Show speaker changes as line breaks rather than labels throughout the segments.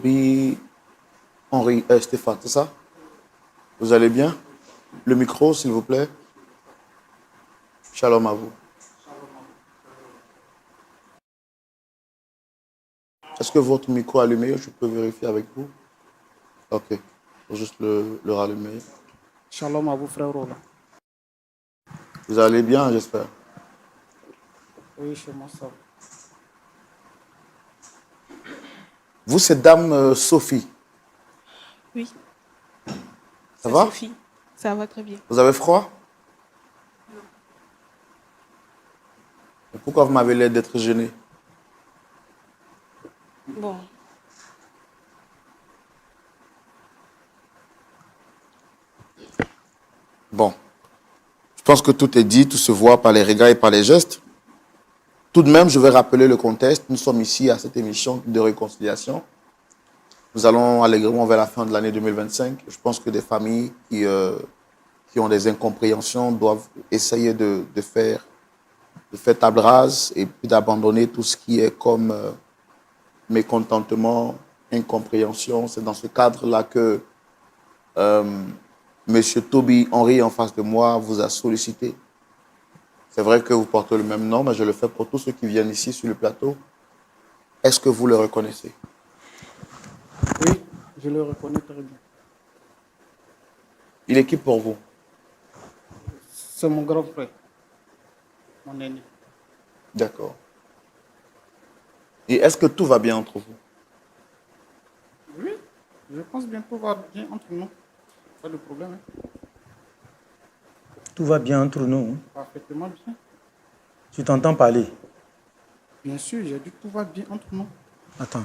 Toby, Henri, Stéphane, c'est ça? Vous allez bien? Le micro, s'il vous plaît. Shalom à vous. Est-ce que votre micro est allumé? Je peux vérifier avec vous? Ok. Faut juste le rallumer.
Shalom à vous, frère Roland.
Vous allez bien, j'espère.
Oui, chez moi, ça va.
Vous, c'est Dame Sophie.
Oui,
Ça
c'est
va?
Sophie. Ça va très bien.
Vous avez froid? Et pourquoi vous m'avez l'air d'être gêné?
Bon,
Bon, je pense que tout est dit, tout se voit par les regards et par les gestes. Tout de même, je vais rappeler le contexte. Nous sommes ici à cette émission de réconciliation. Nous allons allègrement vers la fin de l'année 2025. Je pense que des familles qui ont des incompréhensions doivent essayer de faire table rase et puis d'abandonner tout ce qui est comme mécontentement, incompréhension. C'est dans ce cadre-là que Monsieur Toby Henry, en face de moi, vous a sollicité. C'est vrai que vous portez le même nom, mais je le fais pour tous ceux qui viennent ici sur le plateau. Est-ce que vous le reconnaissez?
Oui, je le reconnais très bien.
Il est qui pour vous?
C'est mon grand frère, mon aîné.
D'accord. Et est-ce que tout va bien entre vous?
Oui, je pense bien tout va bien entre nous. Pas de problème. Hein.
Tout va bien entre nous.
Parfaitement bien.
Tu t'entends parler?
Bien sûr, j'ai dit tout va bien entre nous.
Attends.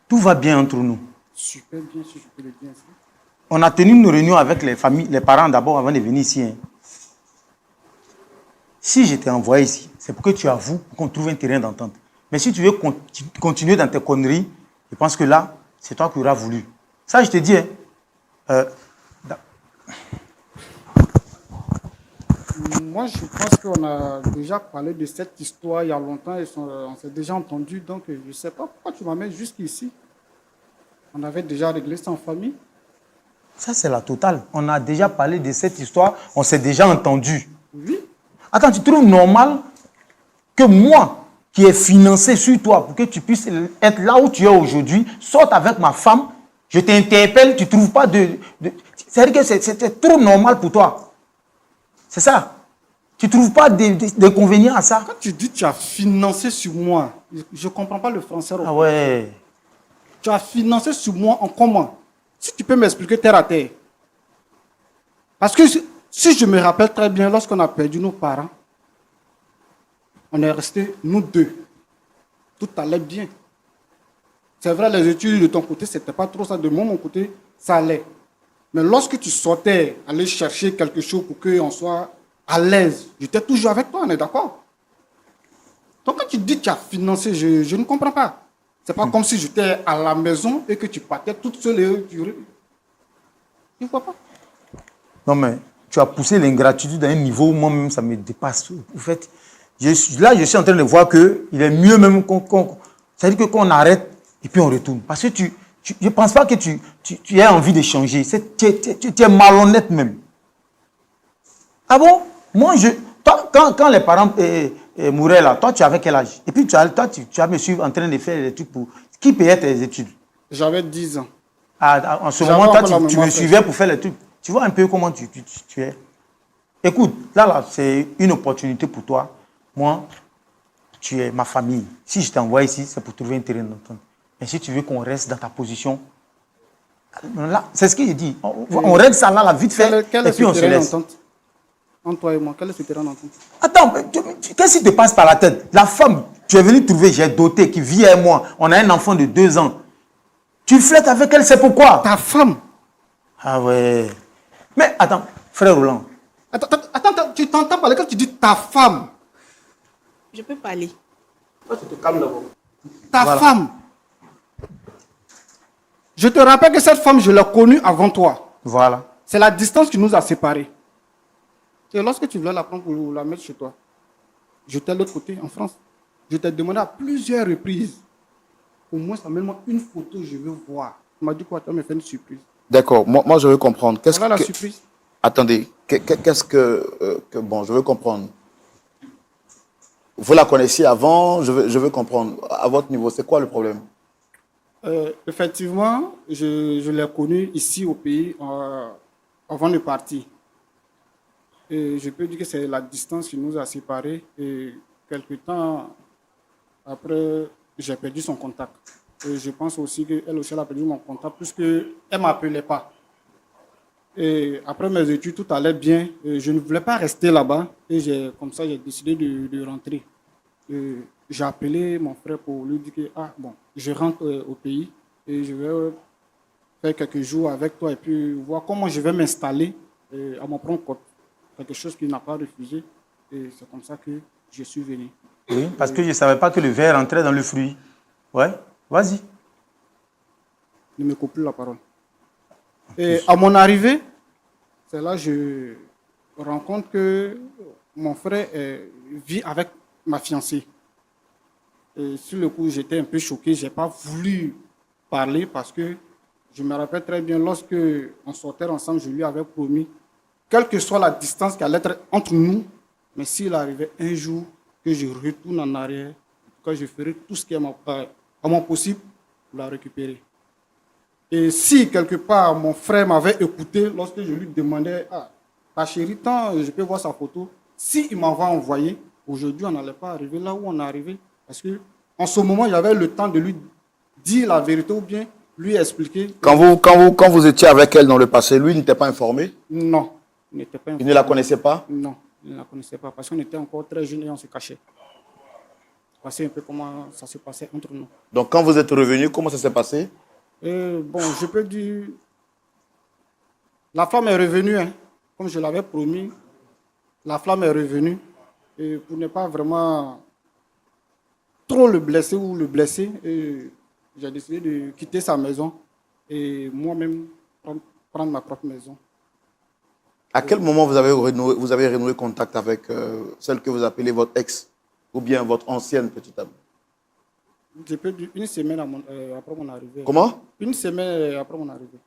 Tout va bien entre nous.
Super bien, si je peux le dire ainsi.
On a tenu une réunion avec les familles, les parents d'abord avant de venir ici. Hein. Si je t'ai envoyé ici, c'est pour que tu avoues qu'on trouve un terrain d'entente. Mais si tu veux continuer dans tes conneries, je pense que là, c'est toi qui auras voulu. Ça, je te dis. Hein,
Moi, je pense qu'on a déjà parlé de cette histoire il y a longtemps et on s'est déjà entendu. Donc, je ne sais pas pourquoi tu m'amènes jusqu'ici. On avait déjà réglé ça en famille.
ça, c'est la totale. On a déjà parlé de cette histoire, on s'est déjà entendu.
Oui.
Attends, tu trouves normal que moi, qui ai financé sur toi pour que tu puisses être là où tu es aujourd'hui, sorte avec ma femme, je t'interpelle, tu ne trouves pas de... C'est-à-dire que c'est trop normal pour toi. C'est ça. Tu ne trouves pas d'inconvénient à ça?
Quand tu dis que tu as financé sur moi, je ne comprends pas le français.
Ah ouais.
Tu as financé sur moi en comment? Si tu peux m'expliquer terre à terre. Parce que si je me rappelle très bien, lorsqu'on a perdu nos parents, on est restés, nous deux. Tout allait bien. C'est vrai, les études de ton côté, ce n'était pas trop ça. De mon côté, ça allait. Mais lorsque tu sortais, aller chercher quelque chose pour qu'on soit à l'aise, j'étais toujours avec toi, on est d'accord? Donc quand tu dis que tu as financé, je ne comprends pas. C'est pas comme si j'étais à la maison et que tu partais toute seule et tu... Je ne vois pas.
Non mais, tu as poussé l'ingratitude à un niveau où moi-même, ça me dépasse. En fait, je suis en train de voir qu'il est mieux même c'est-à-dire qu'on arrête et puis on retourne. Parce que je ne pense pas que tu aies envie de changer. Tu es malhonnête même. Ah bon? Moi, toi, quand les parents mouraient là, toi, tu avais quel âge? Et puis, tu as me suivre en train de faire des trucs pour... Qui payait tes études?
J'avais 10 ans.
En ce moment, toi, tu me suivais pour faire les trucs. Tu vois un peu comment tu es. Écoute, là, c'est une opportunité pour toi. Moi, tu es ma famille. Si je t'envoie ici, c'est pour trouver un terrain d'entente. Mais si tu veux qu'on reste dans ta position, là, c'est ce qu'il dit. On règle ça là, vite fait,
Quel
et
est
puis on
ce
se
terrain
laisse.
d'entente? Entre toi et moi, quel est ce terrain d'entente?
Attends, qu'est-ce qui te passe par la tête? La femme, tu es venu trouver, j'ai doté, qui vit avec moi. On a un enfant de 2 ans. Tu flirtes avec elle, c'est pourquoi?
Ta femme?
Ah ouais. Mais attends, frère Roland.
Attends, tu t'entends parler quand tu dis ta femme?
je peux parler.
Toi, tu te calmes d'abord. Ta femme? Je te rappelle que cette femme, je l'ai connue avant toi.
Voilà.
C'est la distance qui nous a séparés. Et lorsque tu voulais la prendre pour la mettre chez toi, j'étais de l'autre côté, en France. Je t'ai demandé à plusieurs reprises au moins, amène-moi une photo, je veux voir. Il m'a dit quoi? Tu vas me faire une surprise.
D'accord, moi je veux comprendre.
Voilà la surprise.
Attendez, qu'est-ce bon, je veux comprendre. Vous la connaissiez avant, je veux comprendre. À votre niveau, c'est quoi le problème?
Effectivement, je l'ai connue ici au pays avant de partir. Et je peux dire que c'est la distance qui nous a séparés. Et quelque temps après, j'ai perdu son contact. Et je pense aussi qu'elle aussi elle a perdu mon contact puisqu'elle ne m'appelait pas. Et après mes études, tout allait bien. Et je ne voulais pas rester là-bas. Et comme ça, j'ai décidé de rentrer. Et j'ai appelé mon frère pour lui dire que je rentre au pays et je vais faire quelques jours avec toi et puis voir comment je vais m'installer à mon propre compte. Quelque chose qu'il n'a pas refusé. Et c'est comme ça que je suis venu.
Oui, parce que je ne savais pas que le verre entrait dans le fruit. Ouais, vas-y.
Ne me coupe plus la parole. Et à mon arrivée, c'est là que je rencontre que mon frère vit avec ma fiancée. Et sur le coup, j'étais un peu choqué. Je n'ai pas voulu parler parce que je me rappelle très bien, lorsque on sortait ensemble, je lui avais promis, quelle que soit la distance qui allait être entre nous, mais s'il arrivait un jour que je retourne en arrière, quand je ferai tout ce qui est à mon possible pour la récupérer. Et si quelque part mon frère m'avait écouté lorsque je lui demandais, ta chérie, tant je peux voir sa photo, s'il m'avait envoyé, aujourd'hui on n'allait pas arriver là où on est arrivé. Parce qu'en ce moment, j'avais le temps de lui dire la vérité ou bien lui expliquer.
Quand vous étiez avec elle dans le passé, lui n'était pas informé?
Non, il n'était pas informé.
Il ne la connaissait pas?
Non, il ne la connaissait pas parce qu'on était encore très jeunes et on se cachait. C'est un peu comment ça se passait entre nous.
Donc quand vous êtes revenu, comment ça s'est passé?
Je peux dire, la femme est revenue, hein, comme je l'avais promis. La flamme est revenue et pour ne pas vraiment trop le blesser ou le blesser, j'ai décidé de quitter sa maison et moi-même prendre ma propre maison.
À quel moment vous avez renoué contact avec celle que vous appelez votre ex ou bien votre ancienne petite amie?
Je peux dire une semaine après mon arrivée.
Comment?
Une semaine après mon arrivée.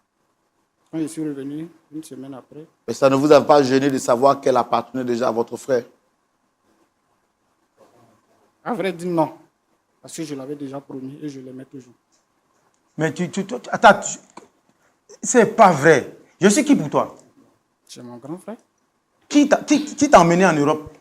Quand je suis revenu, une semaine après.
Mais ça ne vous a pas gêné de savoir qu'elle appartenait déjà à votre frère?
À vrai dire, non. Parce que je l'avais déjà promis et je l'aimais toujours.
Mais attends, c'est pas vrai. Je suis qui pour toi?
C'est mon grand frère.
Qui t'a emmené en Europe?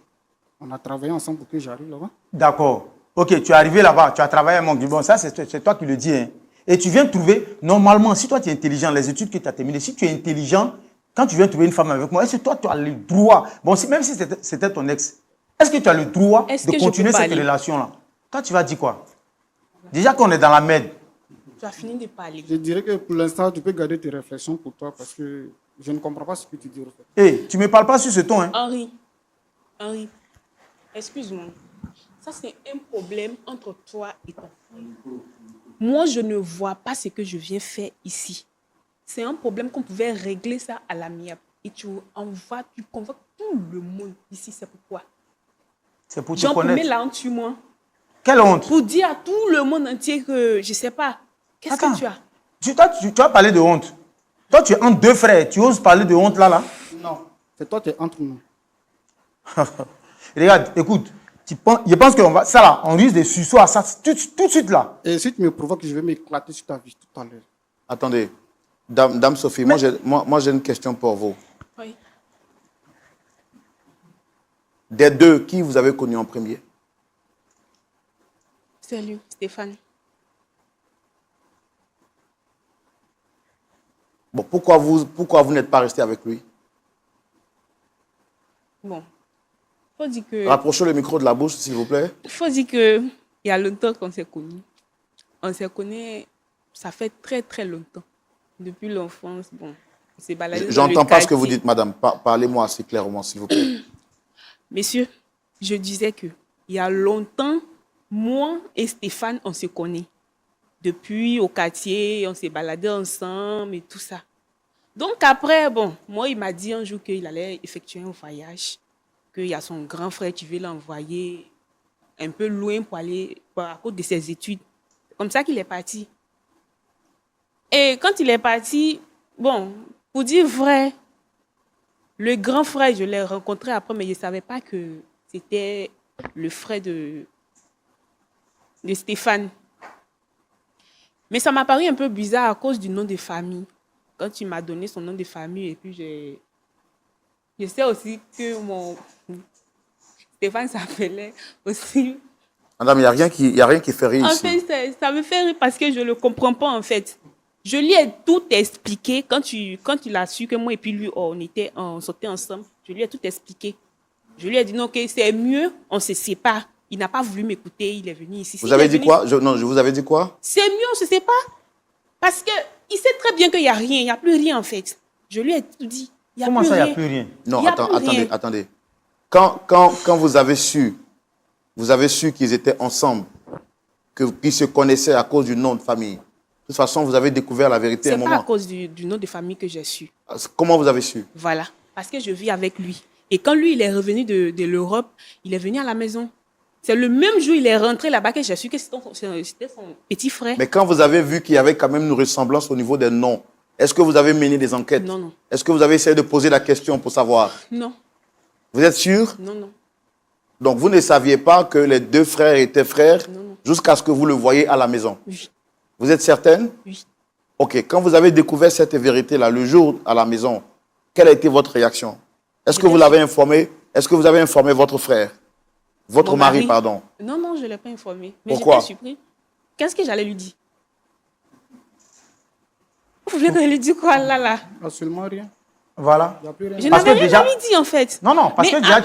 On a travaillé ensemble pour que j'arrive là-bas.
D'accord. Ok, tu es arrivé là-bas, tu as travaillé à mon Bon, ça, c'est toi qui le dis. Hein. Et tu viens trouver, normalement, si toi tu es intelligent, les études que tu as terminées, si tu es intelligent, quand tu viens trouver une femme avec moi, est-ce que toi tu as le droit, même si c'était ton ex, est-ce que tu as le droit de continuer cette relation-là? Toi, tu vas dire quoi? Déjà qu'on est dans la merde.
Tu as fini de parler.
Je dirais que pour l'instant, tu peux garder tes réflexions pour toi parce que je ne comprends pas ce que tu dis.
Hé, tu ne me parles pas sur ce ton. Hein?
Henri, excuse-moi. Ça, c'est un problème entre toi et ton frère. Moi, je ne vois pas ce que je viens faire ici. C'est un problème qu'on pouvait régler ça à l'amiable. Et tu convoques tout le monde ici. C'est pourquoi?
C'est pour te connaître.
Jean, la honte sur moi.
Quelle honte?
Pour dire à tout le monde entier que je ne sais pas. Qu'est-ce que tu as?
Tu as parlé de honte. Toi, tu es entre deux frères. Tu oses parler de honte là?
Non, c'est toi qui es entre nous.
Regarde, écoute. Je pense qu'on va. Ça là, on risque de sursaut à ça tout de suite là.
Et si tu me provoques, je vais m'éclater sur ta vie tout à l'heure.
Attendez. Dame Sophie, moi j'ai une question pour vous.
Oui.
Des deux, qui vous avez connu en premier?
C'est lui, Stéphane.
Bon, pourquoi vous n'êtes pas resté avec lui?
Bon. Faut dire que...
Rapprochez le micro de la bouche, s'il vous plaît.
Il faut dire qu'il y a longtemps qu'on s'est connus. On s'est connus, ça fait très très longtemps. Depuis l'enfance, bon, on s'est baladé dans le quartier.
J'entends pas ce que vous dites, madame. Parlez-moi assez clairement, s'il vous plaît.
Messieurs, je disais qu'il y a longtemps, moi et Stéphane, on se connaît. Depuis au quartier, on s'est baladé ensemble et tout ça. Donc après, bon, moi, il m'a dit un jour qu'il allait effectuer un voyage, qu'il y a son grand frère qui veut l'envoyer un peu loin pour aller, à cause de ses études, comme ça qu'il est parti. Et quand il est parti, bon, pour dire vrai, le grand frère, je l'ai rencontré après, mais je ne savais pas que c'était le frère de Stéphane. Mais ça m'a paru un peu bizarre à cause du nom de famille. Quand tu m'as donné son nom de famille, et puis je sais aussi que mon Stéphane s'appelait aussi.
Madame, il n'y a rien qui fait rire
En
ici.
fait, ça me fait rire parce que je ne le comprends pas, en fait. Je lui ai tout expliqué quand il a su que moi et puis lui, on sortait ensemble. Je lui ai tout expliqué. Je lui ai dit non, que c'est mieux, on se sépare. Il n'a pas voulu m'écouter, il est venu ici.
Vous avez dit quoi? Non, je vous avais dit quoi?
C'est mieux, on se sépare. Parce qu'il sait très bien qu'il n'y a rien, il n'y a plus rien en fait. Je lui ai tout dit.
Comment ça, il n'y a plus rien?
Non,
Il y a plus rien.
attendez. Quand vous avez su qu'ils étaient ensemble, qu'ils se connaissaient à cause du nom de famille, de toute façon, vous avez découvert la vérité à un
C'est
moment.
pas à cause du nom de famille que j'ai su.
Comment vous avez su?
Voilà. Parce que je vis avec lui. Et quand lui, il est revenu de l'Europe, il est venu à la maison. C'est le même jour il est rentré là-bas que j'ai su que c'était son petit frère.
Mais quand vous avez vu qu'il y avait quand même une ressemblance au niveau des noms, est-ce que vous avez mené des enquêtes?
Non, non.
Est-ce que vous avez essayé de poser la question pour savoir?
Non,
Vous êtes sûr?
non, non.
Donc vous ne saviez pas que les deux frères étaient frères
Non, non.
jusqu'à ce que vous le voyez à la maison?
Oui,
Vous êtes certaine?
oui.
Ok, quand vous avez découvert cette vérité-là, le jour à la maison, quelle a été votre réaction? Est-ce que vous l'avez informé? Est-ce que vous avez informé votre frère? Votre
Mon
mari, pardon.
Non, non, je ne l'ai pas informé. Mais
Pourquoi?
j'étais surpris. Qu'est-ce que j'allais lui dire? Vous voulez que je lui dise quoi là?
Absolument rien.
Voilà.
Il n'y a plus rien.
Je
Parce
n'avais
que
rien
déjà-
à lui dire en fait.
Non, non, parce
Mais
que déjà,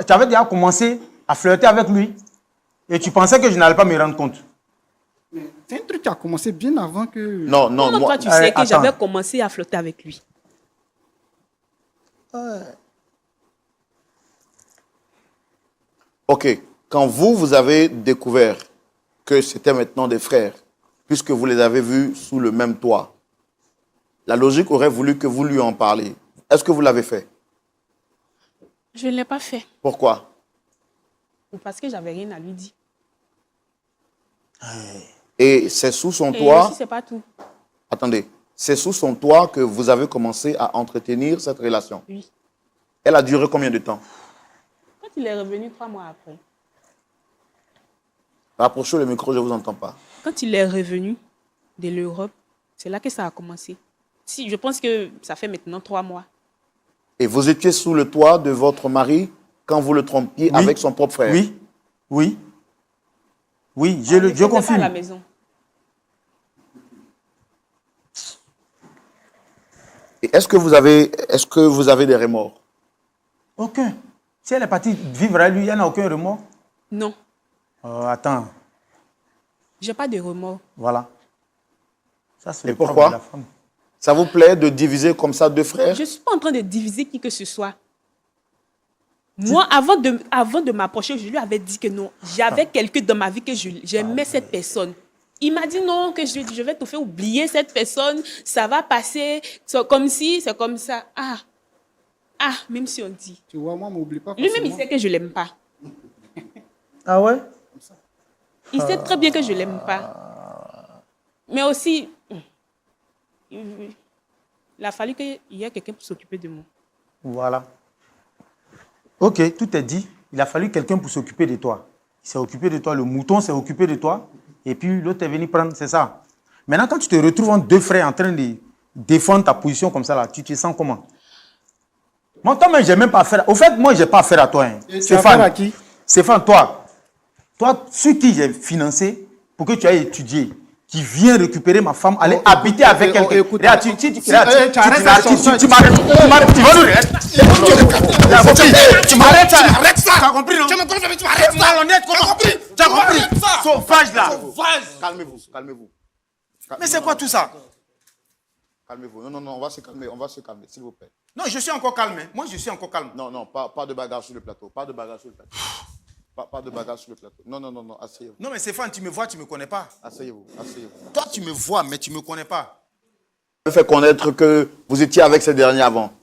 tu avais déjà commencé à flirter avec lui et tu pensais que je n'allais pas me rendre compte.
C'est un truc qui a commencé bien avant que...
Non, non,
Comment
moi.
toi tu sais que
attends.
j'avais commencé à flotter avec lui?
Ok, quand vous avez découvert que c'était maintenant des frères, puisque vous les avez vus sous le même toit, la logique aurait voulu que vous lui en parliez. Est-ce que vous l'avez fait?
Je ne l'ai pas fait.
Pourquoi?
Parce que j'avais rien à lui dire.
Et c'est sous son
Et
toit,
aussi, c'est pas tout.
attendez, c'est sous son toit que vous avez commencé à entretenir cette relation.
Oui.
Elle a duré combien de temps?
Quand il est revenu 3 mois après.
Rapprochez le micro, je ne vous entends pas.
Quand il est revenu de l'Europe, c'est là que ça a commencé. Si, je pense que ça fait maintenant 3 mois.
Et vous étiez sous le toit de votre mari quand vous le trompiez
Oui.
avec son propre frère?
Oui, oui. Oui,
On ne
je
faisait pas à
confirme.
la maison.
Et est-ce que vous avez des remords?
Aucun. Si elle est partie vivre avec lui, il n'y en a aucun remords.
Non,
Attends,
j'ai pas de remords.
voilà. Ça, c'est
Et
le propre
pourquoi?
de la femme.
Ça vous plaît de diviser comme ça deux frères?
Je ne suis pas en train de diviser qui que ce soit. Moi, avant de m'approcher, je lui avais dit que non. J'avais quelqu'un dans ma vie que j'aimais cette personne. Il m'a dit non, que je vais te faire oublier cette personne, ça va passer, c'est comme si, c'est comme ça. Ah, même si on dit.
Tu vois, moi, m'oublie pas
Lui-même, il
facilement.
sait que je ne l'aime pas.
Ah ouais?
Il sait très bien que je ne l'aime pas. Mais aussi, il a fallu qu'il y ait quelqu'un pour s'occuper de moi.
Voilà. Ok, tout est dit. Il a fallu quelqu'un pour s'occuper de toi. Il s'est occupé de toi, le mouton s'est occupé de toi, et puis l'autre est venu prendre, c'est ça. Maintenant, quand tu te retrouves en deux frères en train de défendre ta position comme ça, là, tu te sens comment? Moi, toi-même, j'ai même pas affaire. Au fait, moi, j'ai pas affaire à toi. Hein.
Et tu as affaire à qui?
Stéphane, toi, sur qui j'ai financé pour que tu ailles étudier, qui vient récupérer ma femme, aller habiter avec quelqu'un.
écoute,
Regarde, tu m'arrêtes, tu m'arrêtes ça. Arrête ça. Tu as compris, non? Tu m'arrêtes ça. Malhonnête, tu as compris? Tu as compris? Sauvage, là.
Calmez-vous, calmez-vous.
Mais c'est quoi tout ça?
Calmez-vous. Non, on va se calmer, s'il vous plaît.
Non, je suis encore calme. Moi, je suis encore calme.
Non, pas de bagarre sur le plateau. Pas de bagarre sur le plateau. Pas de bagarre sur le plateau. Non, asseyez-vous.
Non, mais Stéphane, tu me vois, tu ne me connais pas.
Asseyez-vous.
Toi, tu me vois, mais tu ne me connais pas.
Je fait connaître que vous étiez avec ces derniers avant.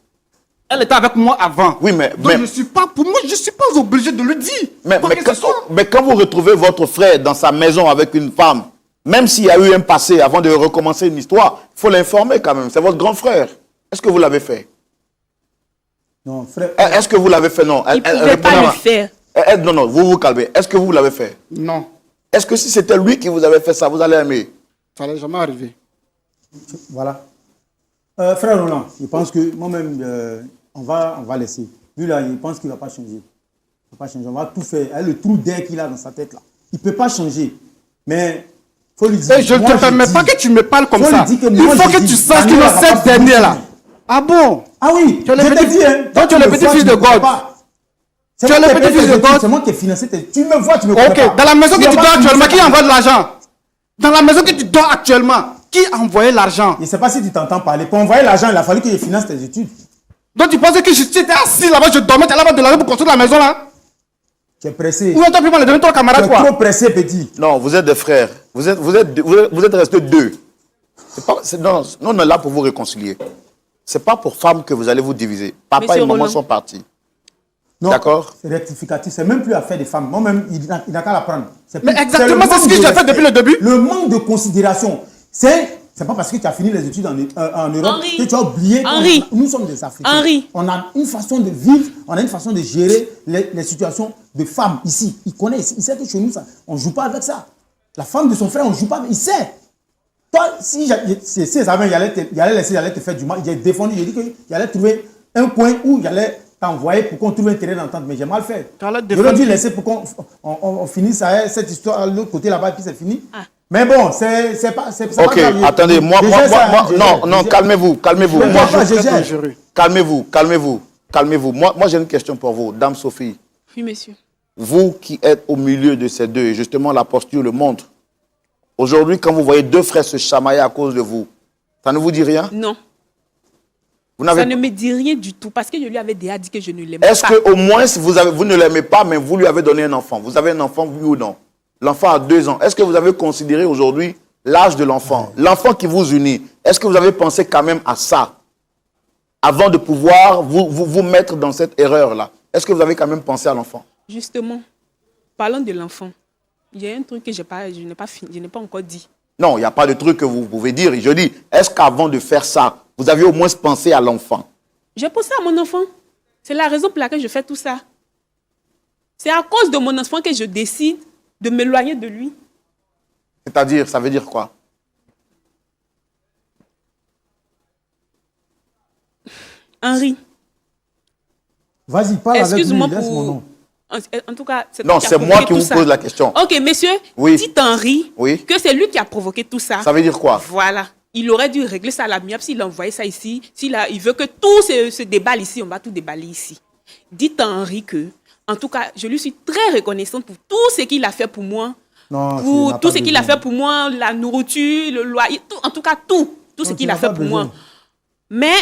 Elle était avec moi avant.
Oui, mais
Donc, je suis pas obligé de le dire.
mais
Quoi que ce soit.
quand vous retrouvez votre frère dans sa maison avec une femme, Même s'il y a eu un passé, avant de recommencer une histoire, il faut l'informer quand même. C'est votre grand frère. Est-ce que vous l'avez fait?
Non, frère.
Est-ce que vous l'avez fait? Non.
Il ne pouvait pas le faire.
Non, non, vous vous calmez. Est-ce que vous l'avez fait?
Non,
Est-ce que si c'était lui qui vous avait fait ça, vous allez aimer?
ça n'allait jamais arriver.
Voilà. Frère Roland, je pense que moi-même, on va laisser. Lui là, il pense qu'il ne va pas changer. Il ne va pas changer. On va tout faire. Avec le trou d'air qu'il a dans sa tête là. Il ne peut pas changer. Mais il faut lui dire.
Et je ne te permets pas que tu me parles comme ça.
Il
Il faut que tu saches que cette dernière là. Ah bon?
Ah oui,
Tu es le
je t'ai
petit-
dit, hein,
donc tu es le petit-fils de God.
Tu
Tu es le petit-fils de God.
C'est moi qui ai financé tes... Tu me vois, tu me connais
Ok,
pas.
dans la maison que
Tu
tu
vas
dors
pas
actuellement,
financer
qui
ta-
envoie de l'argent? Dans la maison que tu dors actuellement, qui a envoyé l'argent?
Je ne sais pas si tu t'entends parler. Pour envoyer l'argent, il a fallu que je finance tes études.
Donc tu pensais que j'étais assis là-bas, je dormais, tu allais avoir de l'argent pour construire la maison là?
Tu es pressé.
Ou on t'a pris pour les donner ton
Tu
camarade
es
quoi?
trop pressé, petit.
Non, vous êtes des frères. Vous êtes restés deux. Non, on est là pour vous réconcilier. Ce n'est pas pour femmes que vous allez vous diviser. Papa
Monsieur
et maman
Roland.
sont partis.
Non,
D'accord.
c'est rectificatif. C'est même plus affaire des femmes. Moi-même, il n'a qu'à la prendre.
Mais
le
exactement, c'est ce
manque
que
de
j'ai fait depuis le début.
Le manque de considération. C'est pas parce que tu as fini les études en Europe
Henri.
que tu as oublié
Henri.
que nous sommes des Africains.
Henri.
On a une façon de vivre, on a une façon de gérer les situations de femmes ici. Il connaît, il sait que chez nous, on ne joue pas avec ça. La femme de son frère, on ne joue pas avec. Il sait. Toi, si il allait te faire du mal, j'ai défendu, j'ai dit qu'il allait trouver un coin où il allait t'envoyer pour qu'on trouve un terrain d'entente. Mais j'ai mal fait.
Tu allais
J'aurais
défendre.
dû laisser pour qu'on finisse cette histoire de l'autre côté là-bas et puis c'est fini.
Ah.
Mais bon, c'est pas
Ok,
grave.
attendez, moi, non, calmez-vous.
Mais
Moi,
moi,
je-
je gère.
dangereux.
Calmez-vous. Moi, j'ai une question pour vous, Dame Sophie.
Oui, monsieur.
Vous qui êtes au milieu de ces deux, et justement la posture le montre. Aujourd'hui, quand vous voyez deux frères se chamailler à cause de vous, ça ne vous dit rien?
Non.
Vous
Ça
n'avez
ne me dit rien du tout parce que je lui avais déjà dit que je ne l'aimais pas.
Est-ce qu'au moins, vous ne l'aimez pas, mais vous lui avez donné un enfant? Vous avez un enfant, oui ou non? L'enfant a 2 ans. Est-ce que vous avez considéré aujourd'hui l'âge de l'enfant? L'enfant qui vous unit, est-ce que vous avez pensé quand même à ça avant de pouvoir vous mettre dans cette erreur-là? Est-ce que vous avez quand même pensé à l'enfant?
Justement, parlons de l'enfant. Il y a un truc que je n'ai pas encore dit.
Non, il n'y a pas de truc que vous pouvez dire. Je dis, est-ce qu'avant de faire ça, vous avez au moins pensé à l'enfant?
J'ai pensé à mon enfant. C'est la raison pour laquelle je fais tout ça. C'est à cause de mon enfant que je décide de m'éloigner de lui.
C'est-à-dire, ça veut dire quoi?
Henri,
Vas-y, parle avec lui,
excuse-moi
laisse mon nom.
En tout cas, c'est
Non,
toi qui as
c'est moi
provoqué
qui
tout
vous
ça.
pose la question.
Ok, monsieur,
Oui.
dites à Henri
Oui.
que c'est lui qui a provoqué tout ça.
Ça veut dire quoi?
Voilà. Il aurait dû régler ça à l'amiable s'il a envoyé ça ici. Il veut que tout se déballe ici, on va tout déballer ici. Dites à Henri que, en tout cas, je lui suis très reconnaissante pour tout ce qu'il a fait pour moi.
Non, tu
Pour
n'as
tout
pas
ce qu'il a
besoin.
fait pour moi, la nourriture, le loyer, tout, en tout cas tout ce
Non, tu
qu'il a
n'as
fait
pas
pour
besoin.
moi. Mais,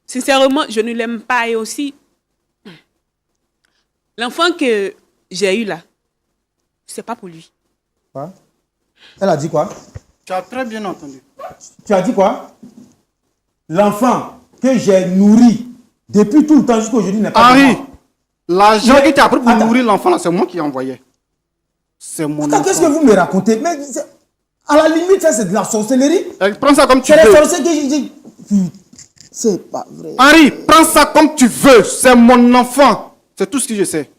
sincèrement, je ne l'aime pas. Et aussi, l'enfant que j'ai eu là, c'est pas pour lui.
Quoi? Elle a dit quoi?
Tu as très bien entendu.
Tu as dit quoi? L'enfant que j'ai nourri depuis tout le temps jusqu'à aujourd'hui n'est pas de
Henri,
moi.
l'argent
Mais-
que tu as pris pour
Attends.
nourrir l'enfant là, c'est moi qui ai envoyé. C'est mon
Attends, qu'est-ce que
enfant.
vous me racontez? Mais à la limite, ça c'est de la sorcellerie.
Prends ça comme tu
C'est les
veux.
sorciers que j'ai... C'est pas vrai.
Henri, prends ça comme tu veux. C'est mon enfant. C'est tout ce que je sais.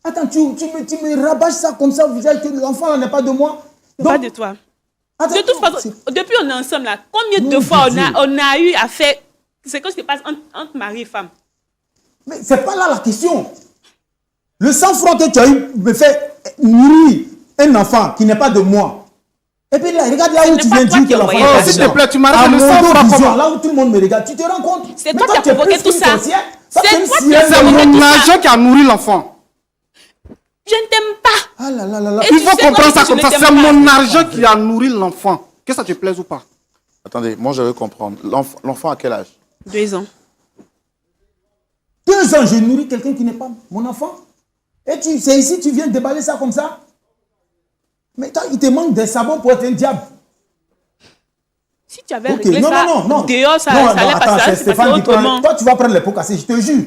Attends, tu me rabâches ça comme ça, vous dites que l'enfant là n'est pas de moi. Donc,
Pas de toi.
attends,
De toute
non,
façon,
c'est-
depuis on est ensemble là, combien
Mon
de fois
Dieu.
on a eu à faire ce que se passe entre mari et femme?
Mais c'est pas là la question. Le sang-froid que tu as eu me fait nourrir un enfant qui n'est pas de moi. Et puis là, regarde là
Ce
où
n'est
tu
pas
viens
toi
dire
qui
que
as
l'enfant
envoyé
est
Oh,
pas
s'il
de
te plaît, tu
À
m'arrêtes le
mon
sang-froid
vision,
comment?
là où tout le monde me regarde, tu te rends compte?
C'est
Mais
toi qui as
tu es
provoqué
plus
tout
qu'une
ça.
sorcière.
C'est
Toi, tu es une
toi qui
sirène.
as
C'est
provoqué tout
mon
ça.
argent qui a nourri l'enfant.
Je ne t'aime pas.
Ah là là là là.
Et
Il
tu
faut
sais, moi,
comprendre ça
je
comme
ne
ça.
t'aime
C'est
pas.
mon argent qui a nourri l'enfant. Que ça te plaise ou pas?
Attendez, moi je veux comprendre. L'enfant à quel âge?
2 ans.
2 ans, je nourris quelqu'un qui n'est pas mon enfant. Et c'est ici, tu viens déballer ça comme ça. Mais toi, il te manque des sabots pour être un diable.
Si tu avais
Ok,
réglé
non,
ça
non, non, non.
dehors, ça
Non,
allait
non, attends,
passer, ça
c'est
allait se passer
Stéphane qui prend-
autrement.
Toi, tu vas prendre les pots cassés, je te jure.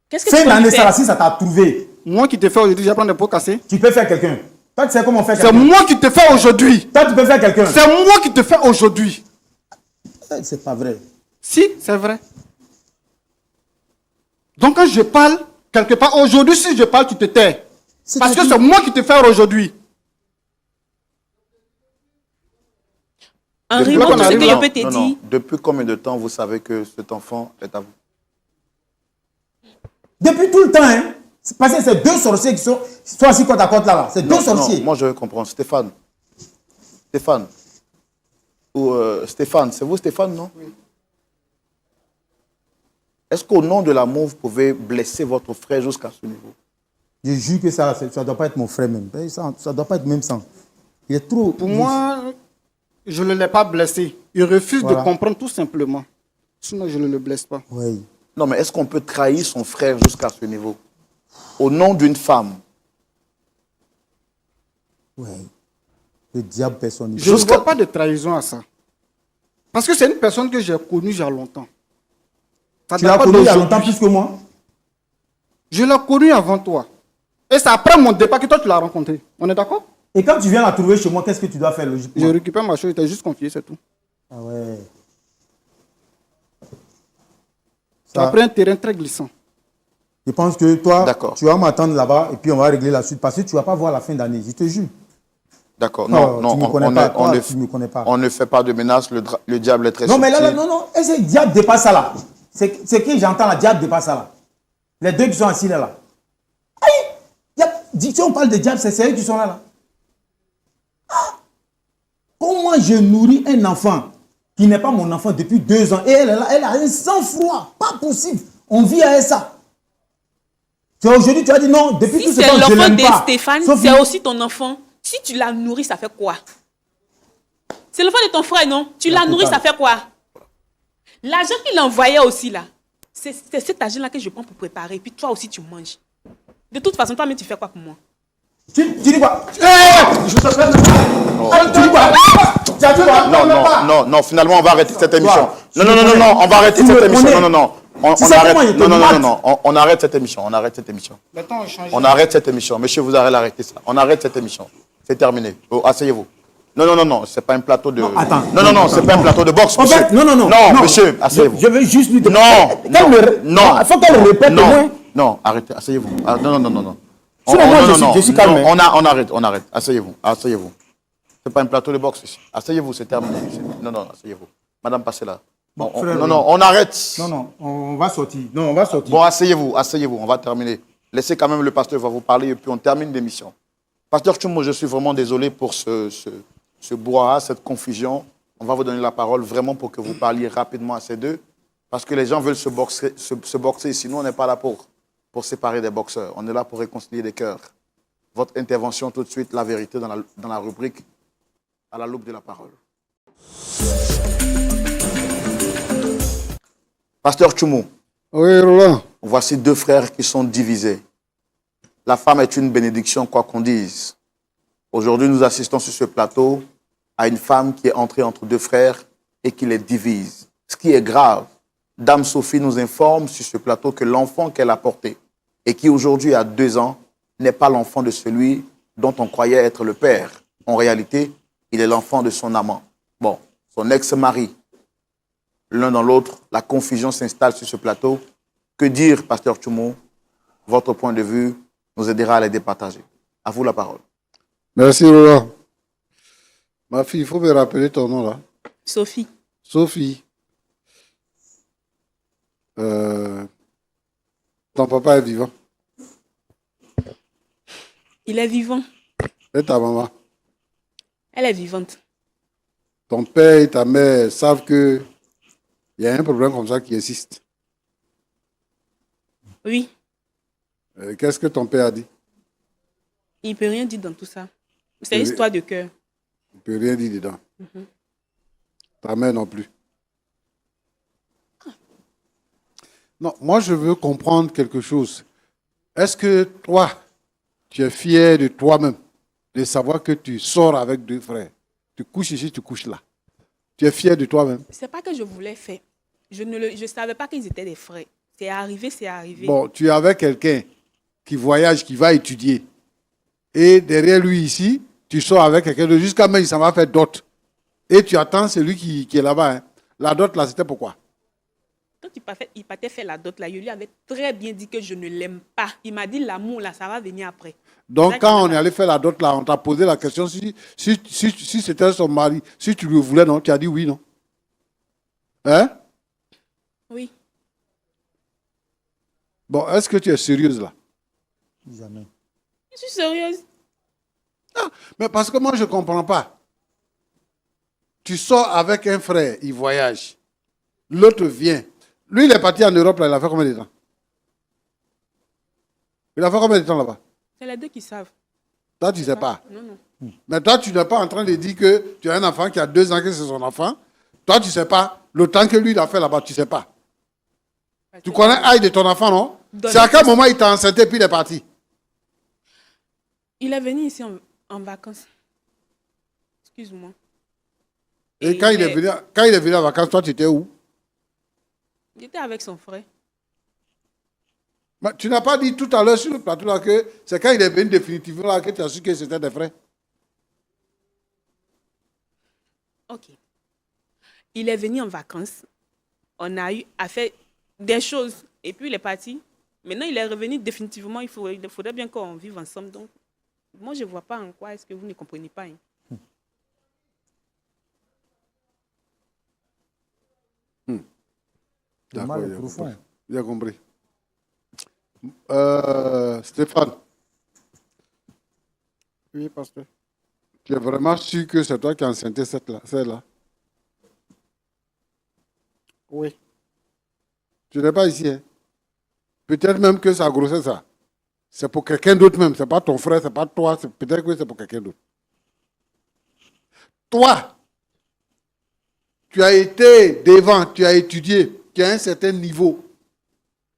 Qu'est-ce que tu
Fin
vas
d'année,
lui faire?
ça, si ça t'a trouvé,
Moi qui te fais aujourd'hui, je vais prendre des pots cassés.
tu peux faire quelqu'un. Toi, tu sais comment faire
C'est
quelqu'un.
moi qui te fais aujourd'hui.
Toi, tu peux faire quelqu'un.
C'est moi qui te fais aujourd'hui.
C'est pas vrai.
Si, c'est vrai. Donc quand je parle, quelque part, aujourd'hui, si je parle, tu te tais. Parce que c'est moi qui te fais aujourd'hui.
Henri,
Depuis
moi,
qu'on
tout ce
arrive
que
là-
je peux te
Non,
dire,
non. Depuis combien de temps vous savez que cet enfant est à vous?
Depuis tout le temps, hein. C'est parce que c'est deux sorciers qui sont assis côte à côte là. C'est deux sorciers.
Non, moi je veux comprendre. Stéphane. Stéphane. Ou Stéphane, c'est vous Stéphane, non? Oui. Est-ce qu'au nom de l'amour, vous pouvez blesser votre frère jusqu'à ce niveau?
Je jure que ça ne doit pas être mon frère même. Ça ne doit pas être même sang. Il est trop...
Pour moi, je ne l'ai pas blessé. Il refuse
Voilà.
de comprendre tout simplement. Sinon, je ne le blesse pas.
Oui.
Non, mais est-ce qu'on peut trahir son frère jusqu'à ce niveau? Au nom d'une femme?
Oui. Le diable personne.
Je ne vois pas de trahison à ça. Parce que c'est une personne que j'ai connue il y a longtemps. Ça
Tu
date
l'as
pas
connu il y a
d'aujourd'hui.
longtemps plus que moi.
Je l'ai connue avant toi. Et c'est après mon départ que toi tu l'as rencontré. On est d'accord?
Et quand tu viens la trouver chez moi, qu'est-ce que tu dois faire logiquement?
Je récupère ma chose, je t'ai juste confié, c'est tout.
Ah ouais.
Tu as pris un terrain très glissant.
Je pense que toi,
D'accord.
tu vas m'attendre là-bas et puis on va régler la suite. Parce que tu ne vas pas voir la fin d'année, je te jure.
D'accord.
Non,
Non,
tu
non,
me connais
on,
pas.
ne-
Toi,
on ne,
tu me connais pas.
on ne fait pas de menaces. Le diable est très
Non, mais là,
subtil.
non. Est-ce que le diable dépasse ça là? C'est qui j'entends là? Diable dépasse ça là. Les deux qui sont assis là. Aïe! Si on parle de diable, c'est eux qui sont là. Ah! Comment je nourris un enfant qui n'est pas mon enfant depuis 2 ans et elle est là, elle a un sang-froid. Pas possible. On vit avec ça. Aujourd'hui, tu as dit non, depuis
si
tout ce
c'est
temps, je
l'enfant
l'aime
de
pas.
Stéphane,
Sauf
c'est
que-
aussi ton enfant. Si tu l'as nourri, ça fait quoi? C'est l'enfant de ton frère, non? Tu l'as nourri, ça fait quoi? L'argent qu'il envoyait aussi là, c'est cet argent-là que je prends pour préparer. Et puis toi aussi, tu manges. De toute façon, toi-même, tu fais quoi pour moi?
Tu dis quoi? Je te fais tu dis quoi? Tu as dit quoi?
Non, finalement, on va arrêter cette émission.
Toi,
Non, on va arrêter
tu
cette
me
émission.
connais.
Non. On
Tu sais
arrête.
comment il te
Non,
mate.
on arrête cette émission. On arrête cette émission.
Maintenant, on change.
On arrête cette émission. Monsieur, vous arrêtez d'arrêter ça. On arrête cette émission. C'est terminé. Oh, asseyez-vous. Non, c'est pas un plateau de...
attends.
Non, c'est pas un plateau de boxe,
En
monsieur.
fait, non.
Non, monsieur, asseyez-vous.
Je veux juste lui
Non,
Il faut qu'elle le répète au moins.
Non, arrêtez, asseyez-vous. Ah, non.
Sinon, moi, je suis calme.
On arrête. Asseyez-vous. C'est pas un plateau de boxe ici. Asseyez-vous, c'est terminé. Non, asseyez-vous. Madame, passez là.
Bon, frère,
On arrête.
Non, on va sortir. Non, on va sortir.
Bon, asseyez-vous, on va terminer. Laissez quand même le pasteur va vous parler et puis on termine l'émission. Pasteur Tchoumo, je suis vraiment désolé pour ce brouhaha, cette confusion. On va vous donner la parole vraiment pour que vous parliez rapidement à ces deux. Parce que les gens veulent se boxer. Sinon, on n'est pas là pour séparer des boxeurs. On est là pour réconcilier des cœurs. Votre intervention tout de suite, la vérité dans la rubrique à la loupe de la parole. Pasteur Tchoumo.
Oui, Roland.
Voici deux frères qui sont divisés. La femme est une bénédiction, quoi qu'on dise. Aujourd'hui, nous assistons sur ce plateau à une femme qui est entrée entre deux frères et qui les divise. Ce qui est grave, Dame Sophie nous informe sur ce plateau que l'enfant qu'elle a porté et qui aujourd'hui a 2 ans n'est pas l'enfant de celui dont on croyait être le père. En réalité, il est l'enfant de son amant. Bon, son ex-mari. L'un dans l'autre, la confusion s'installe sur ce plateau. Que dire, pasteur Tchoumo? Votre point de vue nous aidera à les départager. À vous la parole.
Merci, Roland. Ma fille, il faut me rappeler ton nom là.
Sophie,
Sophie. Ton papa est vivant.
il est vivant.
Et ta maman.
Elle est vivante.
Ton père et ta mère savent que il y a un problème comme ça qui existe.
Oui,
Qu'est-ce que ton père a dit?
il ne peut rien dire dans tout ça. C'est
Oui.
une histoire de cœur.
Il ne peut rien dire dedans. Ta mère non plus. Non, moi je veux comprendre quelque chose. Est-ce que toi, tu es fier de toi-même de savoir que tu sors avec 2 frères? Tu couches ici, tu couches là. Tu es fier de toi-même?
C'est pas que je voulais faire. Je savais pas qu'ils étaient des frères. C'est arrivé.
Bon, tu es avec quelqu'un qui voyage, qui va étudier. Et derrière lui ici, tu sors avec quelqu'un d'autre. Jusqu'à même, il s'en va faire d'autres. Et tu attends celui qui est là-bas. Hein. La dot, là, c'était pourquoi?
Quand il partait faire la dot, là, je lui avais très bien dit que je ne l'aime pas. Il m'a dit l'amour, là, ça va venir après.
Donc, quand on est allé faire la dot, là, on t'a posé la question si c'était son mari, si tu le voulais, non? Tu as dit oui, non? Hein?
Oui.
Bon, est-ce que tu es sérieuse, là?
Jamais.
Je suis sérieuse.
Ah, mais parce que moi, je ne comprends pas. Tu sors avec un frère, il voyage. L'autre vient. Lui, il est parti en Europe, là, il a fait combien de temps? Il a fait combien de temps là-bas?
C'est les deux qui savent.
Toi, tu ne sais pas.
Non, non.
Mais toi, tu n'es pas en train de dire que tu as un enfant qui a 2 ans, que c'est son enfant. Toi, tu ne sais pas. Le temps que lui, il a fait là-bas, tu ne sais pas. Tu connais l'âge de ton enfant, non? C'est à quel moment il t'a enceinte et puis il est parti?
Il est venu ici en vacances. Excuse-moi.
Et quand il est venu en vacances, toi, tu étais où?
Il était avec son frère.
Mais tu n'as pas dit tout à l'heure sur le plateau là que c'est quand il est venu définitivement là que tu as su que c'était des frères.
Ok. Il est venu en vacances. On a eu à faire des choses. Et puis il est parti. Maintenant, il est revenu définitivement. Il faudrait bien qu'on vive ensemble. Donc, moi, je ne vois pas en quoi est-ce que vous ne comprenez pas. Hein.
Le mal est profond.
J'ai compris. Stéphane.
Oui, pasteur.
Tu es vraiment sûr que c'est toi qui as enceinté celle-là?
Oui.
Tu n'es pas ici, hein? Peut-être même que sa grossesse, ça, c'est pour quelqu'un d'autre même. Ce n'est pas ton frère, ce n'est pas toi. Peut-être que c'est pour quelqu'un d'autre. Toi, tu as été devant, tu as étudié, tu as un certain niveau.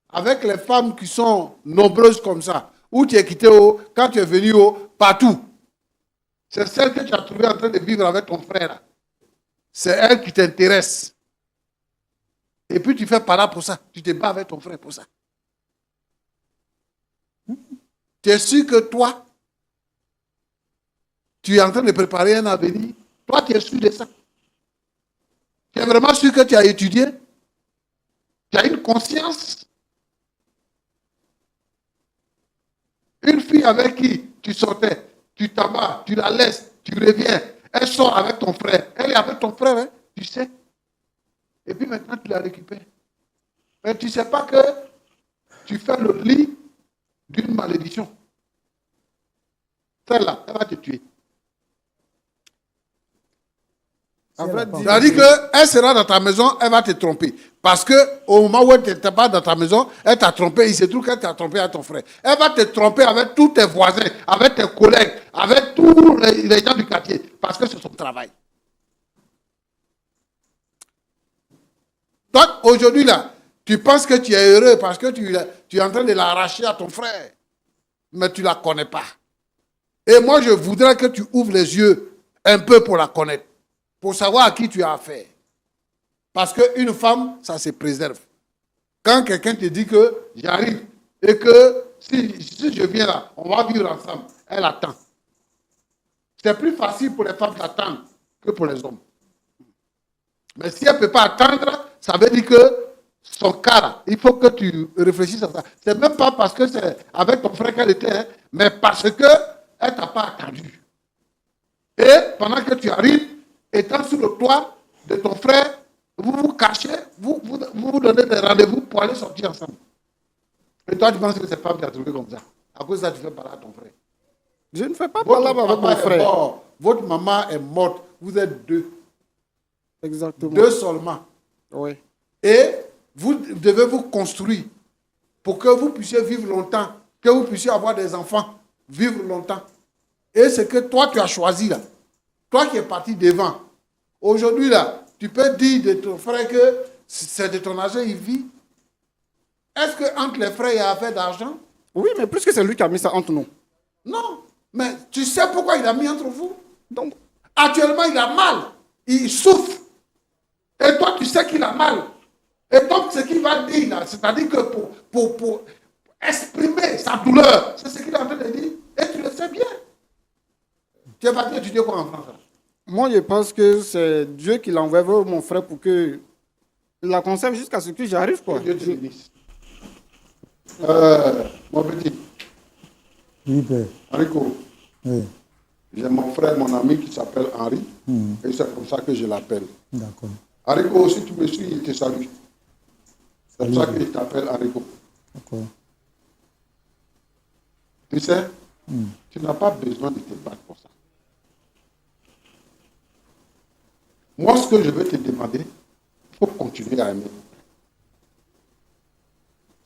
Avec les femmes qui sont nombreuses comme ça, où tu es quitté quand tu es venu partout. C'est celle que tu as trouvée en train de vivre avec ton frère. C'est elle qui t'intéresse. Et puis tu fais para pour ça. Tu te bats avec ton frère pour ça. Tu es sûr que toi, tu es en train de préparer un avenir. Toi, tu es sûr de ça. Tu es vraiment sûr que tu as étudié. Tu as une conscience. Une fille avec qui tu sortais, tu t'en vas, tu la laisses, tu reviens. Elle sort avec ton frère. Elle est avec ton frère, hein, tu sais. Et puis maintenant, tu la récupères. Mais tu ne sais pas que tu fais le lit d'une malédiction. Celle-là, elle va te tuer. C'est-à-dire qu'elle sera dans ta maison, elle va te tromper. Parce qu'au moment où elle n'était pas dans ta maison, elle t'a trompé, il se trouve qu'elle t'a trompé à ton frère. Elle va te tromper avec tous tes voisins, avec tes collègues, avec tous les gens du quartier. Parce que c'est son travail. Donc aujourd'hui, là, tu penses que tu es heureux parce que tu es en train de l'arracher à ton frère. Mais tu ne la connais pas. Et moi, je voudrais que tu ouvres les yeux un peu pour la connaître. Pour savoir à qui tu as affaire. Parce qu'une femme, ça se préserve. Quand quelqu'un te dit que j'arrive et que si je viens là, on va vivre ensemble, elle attend. C'est plus facile pour les femmes d'attendre que pour les hommes. Mais si elle ne peut pas attendre, ça veut dire que son cas là, il faut que tu réfléchisses à ça. C'est même pas parce que c'est avec ton frère qu'elle était, hein, mais parce qu'elle ne t'a pas attendu. Et pendant que tu arrives, étant sur le toit de ton frère, vous vous cachez, vous donnez des rendez-vous pour aller sortir ensemble. Et toi, tu penses que cette femme t'a trouvé comme ça. À cause de ça, tu fais parler à ton frère.
Je ne fais pas parler avec mon frère.
Votre maman est morte. Vous êtes deux.
Exactement.
Deux seulement.
Oui.
Et vous devez vous construire pour que vous puissiez vivre longtemps, que vous puissiez avoir des enfants, vivre longtemps. Et c'est que toi, tu as choisi là. Toi qui es parti devant. Aujourd'hui, là, tu peux dire de ton frère que c'est de ton argent, il vit. Est-ce qu'entre les frères, il y a affaire d'argent?
Oui, mais plus que c'est lui qui a mis ça entre nous.
Non. Mais tu sais pourquoi il a mis entre vous?
Donc,
actuellement, il a mal. Il souffre. Et toi, tu sais qu'il a mal. Et donc, ce qu'il va dire, là, c'est-à-dire que pour exprimer sa douleur, c'est ce qu'il est en train de dire. Et tu le sais bien. Tu es parti étudier quoi en France?
Moi, je pense que c'est Dieu qui l'envoie vers mon frère pour que il la conserve jusqu'à ce que j'arrive, quoi.
Que Dieu te bénisse. Mon petit,
Oui, père.
Enrico,
Oui,
j'ai mon frère, mon ami qui s'appelle Henri. Et c'est comme ça que je l'appelle.
d'accord.
Enrico, si tu me suis, il te salue. C'est comme ça qu'il t'appelle Enrico.
D'accord.
Tu sais, tu n'as pas besoin de te battre pour ça. Moi, ce que je veux te demander, il faut continuer à aimer.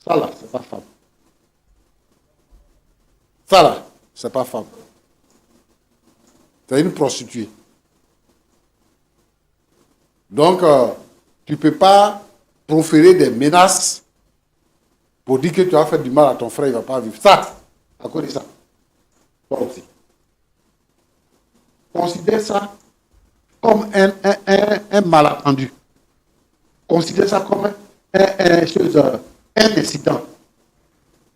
Ça là, c'est pas femme. Ça là, c'est pas femme. C'est une prostituée. Donc, tu ne peux pas proférer des menaces pour dire que tu as fait du mal à ton frère, il ne va pas vivre. Ça, à cause de ça. Toi aussi. Considère ça comme un malentendu. Considère ça comme un incident.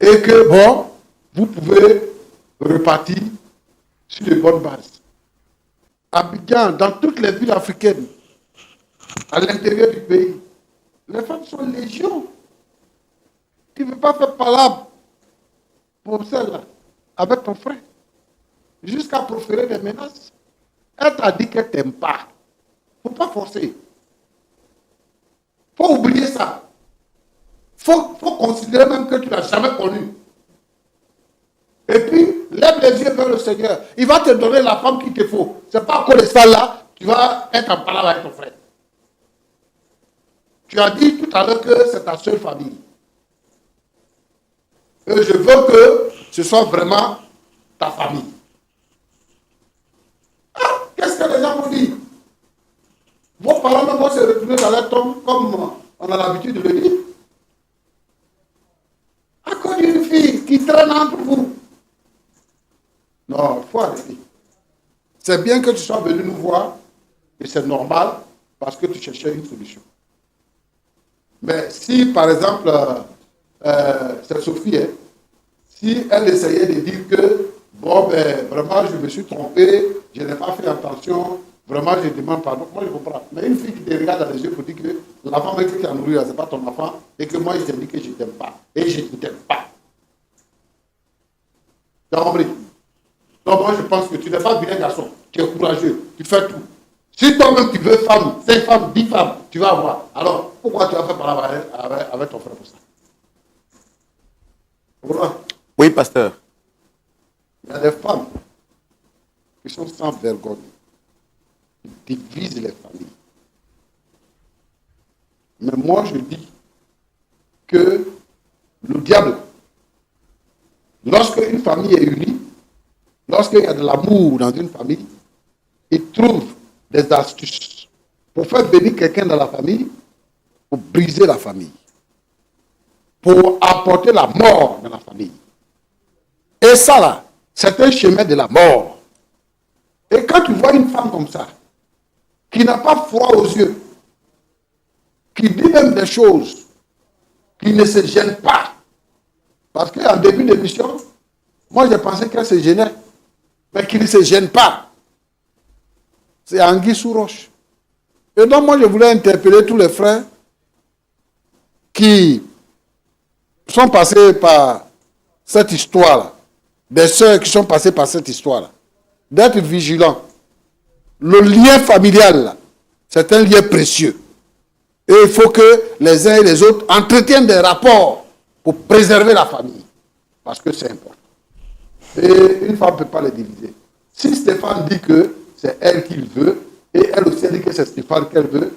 Et que, bon, vous pouvez repartir sur de bonnes bases. Abidjan, dans toutes les villes africaines, à l'intérieur du pays, les femmes sont légion. Tu ne veux pas faire palabre pour celle-là, avec ton frère, jusqu'à proférer des menaces. Elle t'a dit qu'elle ne t'aime pas. Il ne faut pas forcer. Il faut oublier ça. Il faut considérer même que tu ne l'as jamais connu. Et puis, lève les yeux vers le Seigneur. Il va te donner la femme qu'il te faut. Ce n'est pas à cause de ça là, tu vas être en palabre avec ton frère. Tu as dit tout à l'heure que c'est ta seule famille. Et je veux que ce soit vraiment ta famille. Ah, qu'est-ce que les gens vont dire? Vos parents vont se retrouver dans leur tombe comme on a l'habitude de le dire. À cause d'une fille qui traîne entre vous. Non, il faut arrêter. C'est bien que tu sois venu nous voir, et c'est normal, parce que tu cherchais une solution. Mais si, par exemple, c'est Sophie, hein, si elle essayait de dire que, bon, ben, vraiment, je me suis trompé, je n'ai pas fait attention, vraiment, je demande pardon, moi je comprends. Mais une fille qui te regarde dans les yeux pour dire que la femme qui t'a nourri, ce n'est pas ton enfant, et que moi, je t'ai dit que je ne t'aime pas, et je ne t'aime pas. Tu as compris? Donc, moi, je pense que tu n'es pas bien garçon, tu es courageux, tu fais tout. Si toi-même tu veux femme, 5 femmes, 10 femmes, tu vas avoir. Alors, pourquoi tu vas faire par avec ton frère pour ça? Voilà.
Oui, pasteur.
Il y a des femmes qui sont sans vergogne, qui divisent les familles. Mais moi, je dis que le diable, lorsque une famille est unie, lorsqu'il y a de l'amour dans une famille, il trouve des astuces pour faire venir quelqu'un dans la famille, pour briser la famille, pour apporter la mort dans la famille. Et ça, là, c'est un chemin de la mort. Et quand tu vois une femme comme ça, qui n'a pas froid aux yeux, qui dit même des choses, qui ne se gêne pas, parce qu'en début d'émission, moi j'ai pensé qu'elle se gênait, mais qui ne se gêne pas. C'est anguille sous roche. Et donc moi je voulais interpeller tous les frères qui sont passés par cette histoire-là, des sœurs qui sont passées par cette histoire-là, d'être vigilants. Le lien familial, là, c'est un lien précieux. Et il faut que les uns et les autres entretiennent des rapports pour préserver la famille. Parce que c'est important. Et une femme ne peut pas les diviser. Si Stéphane dit que c'est elle qu'il veut, et elle aussi dit que c'est Stéphane qu'elle veut,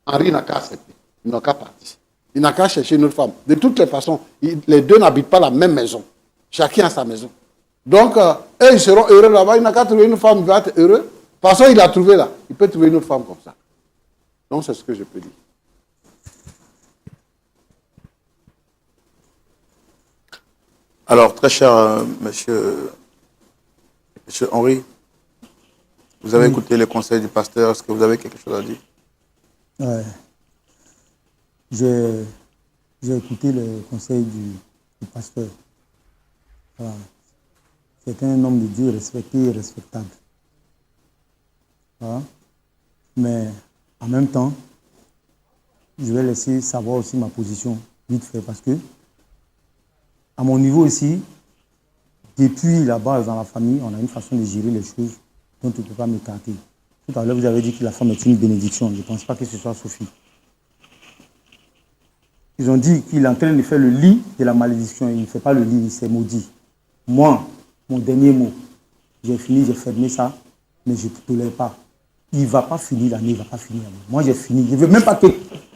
Henri n'a qu'à accepter. Il n'a qu'à partir. Il n'a qu'à chercher une autre femme. De toutes les façons, les deux n'habitent pas la même maison. Chacun a sa maison. Donc, eux, ils seront heureux là-bas. Il n'a qu'à trouver une femme qui va être heureux. De toute façon, il a trouvé là. Il peut trouver une autre femme comme ça. Donc, c'est ce que je peux dire.
Alors, très cher monsieur Henri, vous avez écouté les conseils du pasteur. Est-ce que vous avez quelque chose à dire?
Ouais. J'ai écouté les conseils du pasteur. Voilà. c'est un homme de Dieu respecté et respectable. Voilà. Mais en même temps, je vais laisser savoir aussi ma position vite fait parce que, à mon niveau ici, depuis la base dans la famille, on a une façon de gérer les choses dont tu ne peux pas m'écarter. Tout à l'heure, vous avez dit que la femme est une bénédiction. Je ne pense pas que ce soit Sophie. Ils ont dit qu'il est en train de faire le lit de la malédiction. Il ne fait pas le lit, il s'est maudit. Moi, mon dernier mot, j'ai fini, j'ai fermé ça, mais je ne tolère pas. Il ne va pas finir l'année, il ne va pas finir l'année. Moi, j'ai fini. Je ne veux même pas que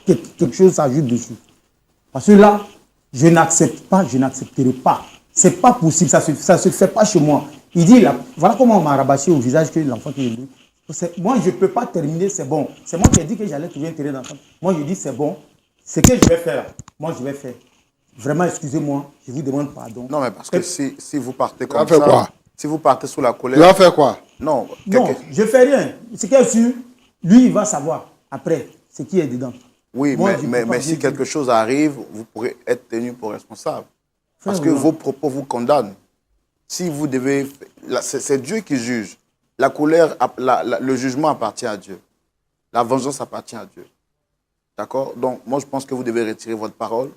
quelque chose s'ajoute dessus. Parce que là, je n'accepte pas, je n'accepterai pas. Ce n'est pas possible, ça ne se fait pas chez moi. Il dit, là, voilà comment on m'a rabâché au visage que l'enfant qui est venu. Moi, je ne peux pas terminer, c'est bon. C'est moi qui ai dit que j'allais trouver un terrain d'enfant. Moi, je dis, c'est bon. Ce que je vais faire, moi, je vais faire. Vraiment, excusez-moi, je vous demande pardon.
Non, mais parce que si vous partez
Tu vas
comme
faire
ça,
quoi?
si vous partez sous la colère...
Tu vas faire quoi?
Non,
Non, je ne fais rien. Ce qui est sûr, lui, il va savoir après ce qui est dedans.
oui,
Moi, je peux pas
mais si
dire
quelque chose arrive, vous pourrez être tenu pour responsable. Parce que
Frère,
vos propos vous condamnent. Si vous devez... C'est Dieu qui juge. La colère, le jugement appartient à Dieu. La vengeance appartient à Dieu. D'accord? Donc, moi, je pense que vous devez retirer votre parole.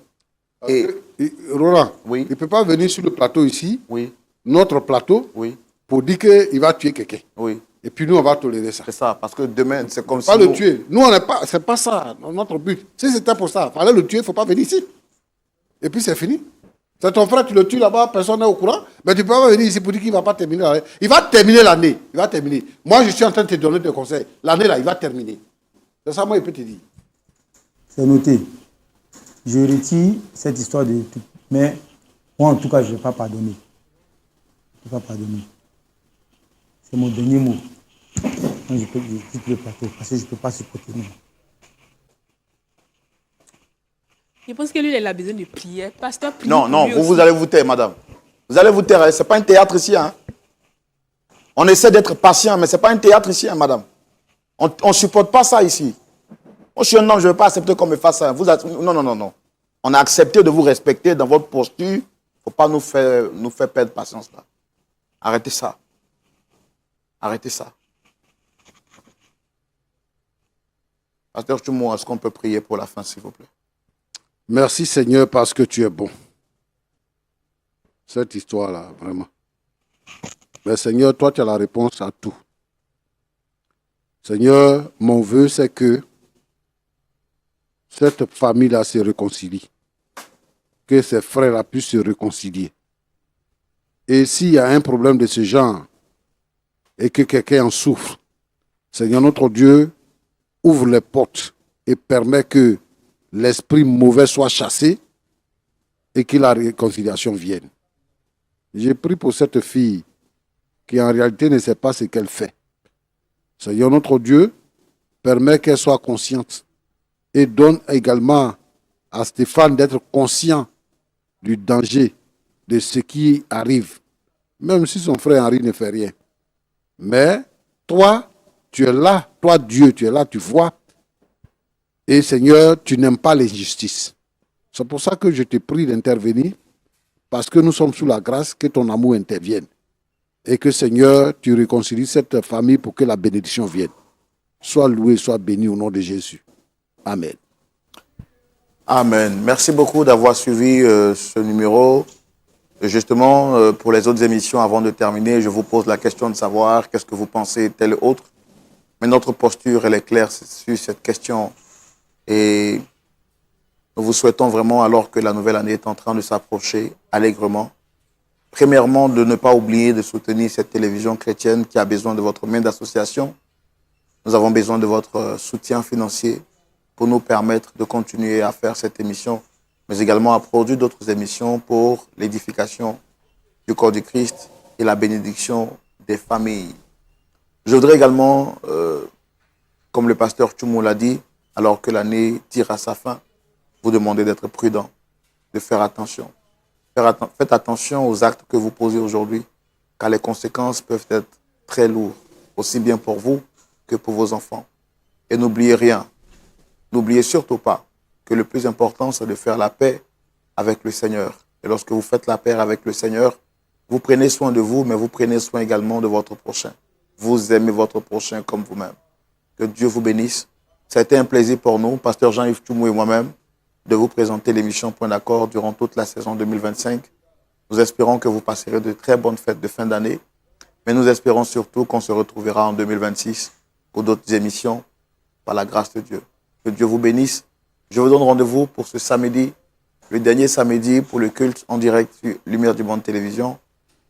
Roland,
Oui.
il ne peut pas venir sur le plateau ici,
Oui,
notre plateau,
oui,
pour dire qu'il va tuer quelqu'un.
oui.
Et puis nous, on va tolérer ça.
C'est ça. Parce que demain, c'est comme si...
Pas le
nous-
tuer. Nous, on n'est pas. C'est pas ça notre but. Si c'était pour ça, fallait le tuer, il ne faut pas venir ici. Et puis c'est fini. C'est ton frère, tu le tues là-bas, personne n'est au courant. Mais tu ne peux pas venir ici pour dire qu'il ne va pas terminer l'année. Il va terminer l'année. Il va terminer. Moi, je suis en train de te donner des conseils. L'année là, il va terminer. C'est ça, moi, il peut te dire.
C'est noté. Je retire cette histoire de tout. Mais moi, en tout cas, je ne vais pas pardonner. Je ne vais pas pardonner. C'est mon dernier mot. Moi, je quitte le plateau parce que je ne peux pas supporter. Non.
Je pense que lui, il a besoin de prière. Pasteur, prie
Non,
pour
non,
lui
vous
aussi.
allez vous taire, madame. Vous allez vous taire. Ce n'est pas un théâtre ici. Hein. On essaie d'être patient, mais ce n'est pas un théâtre ici, hein, madame. On ne supporte pas ça ici. Moi, je suis un homme, je ne vais pas accepter qu'on me fasse ça. Non, non, non, non. On a accepté de vous respecter dans votre posture. Il ne faut pas nous faire perdre patience là. Arrêtez ça. Arrêtez ça. Pasteur Choumo, est-ce qu'on peut prier pour la fin, s'il vous plaît?
Merci Seigneur parce que tu es bon. Cette histoire-là, vraiment. Mais Seigneur, toi, tu as la réponse à tout. Seigneur, mon vœu, c'est que cette famille-là se réconcilie. Que ces frères-là puissent se réconcilier. Et s'il y a un problème de ce genre et que quelqu'un en souffre, Seigneur notre Dieu, ouvre les portes et permet que l'esprit mauvais soit chassé et que la réconciliation vienne. J'ai prié pour cette fille qui en réalité ne sait pas ce qu'elle fait. Seigneur notre Dieu, permet qu'elle soit consciente et donne également à Stéphane d'être conscient du danger de ce qui arrive, même si son frère Henri ne fait rien. Mais toi, tu es là, toi Dieu, tu es là, tu vois. Et Seigneur, tu n'aimes pas l'injustice. C'est pour ça que je te prie d'intervenir, parce que nous sommes sous la grâce, que ton amour intervienne. Et que Seigneur, tu réconcilies cette famille pour que la bénédiction vienne. Sois loué, sois béni au nom de Jésus. Amen.
Amen. Merci beaucoup d'avoir suivi ce numéro. Et justement, pour les autres émissions, avant de terminer, je vous pose la question de savoir qu'est-ce que vous pensez tel ou autre. Mais notre posture, elle est claire sur cette question. Et nous vous souhaitons vraiment, alors que la nouvelle année est en train de s'approcher allègrement, premièrement, de ne pas oublier de soutenir cette télévision chrétienne qui a besoin de votre main d'association. Nous avons besoin de votre soutien financier pour nous permettre de continuer à faire cette émission, mais également à produire d'autres émissions pour l'édification du corps du Christ et la bénédiction des familles. Je voudrais également, comme le pasteur Choumo l'a dit, alors que l'année tire à sa fin, vous demander d'être prudent, de faire attention. Faites attention aux actes que vous posez aujourd'hui, car les conséquences peuvent être très lourdes, aussi bien pour vous que pour vos enfants. Et n'oubliez rien, n'oubliez surtout pas que le plus important, c'est de faire la paix avec le Seigneur. Et lorsque vous faites la paix avec le Seigneur, Vous prenez soin de vous, mais vous prenez soin également de votre prochain. Vous aimez votre prochain comme vous-même. Que Dieu vous bénisse. Ça a été un plaisir pour nous, Pasteur Jean-Yves Toumou et moi-même, de vous présenter l'émission Point d'accord durant toute la saison 2025. Nous espérons que vous passerez de très bonnes fêtes de fin d'année, mais nous espérons surtout qu'on se retrouvera en 2026 pour d'autres émissions, par la grâce de Dieu. Que Dieu vous bénisse. Je vous donne rendez-vous pour ce samedi, le dernier samedi pour le culte en direct sur Lumière du Monde Télévision.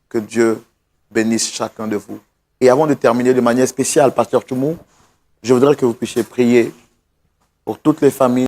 Que Dieu bénisse chacun de vous. Et avant de terminer de manière spéciale, Pasteur Toumou, je voudrais que vous puissiez prier pour toutes les familles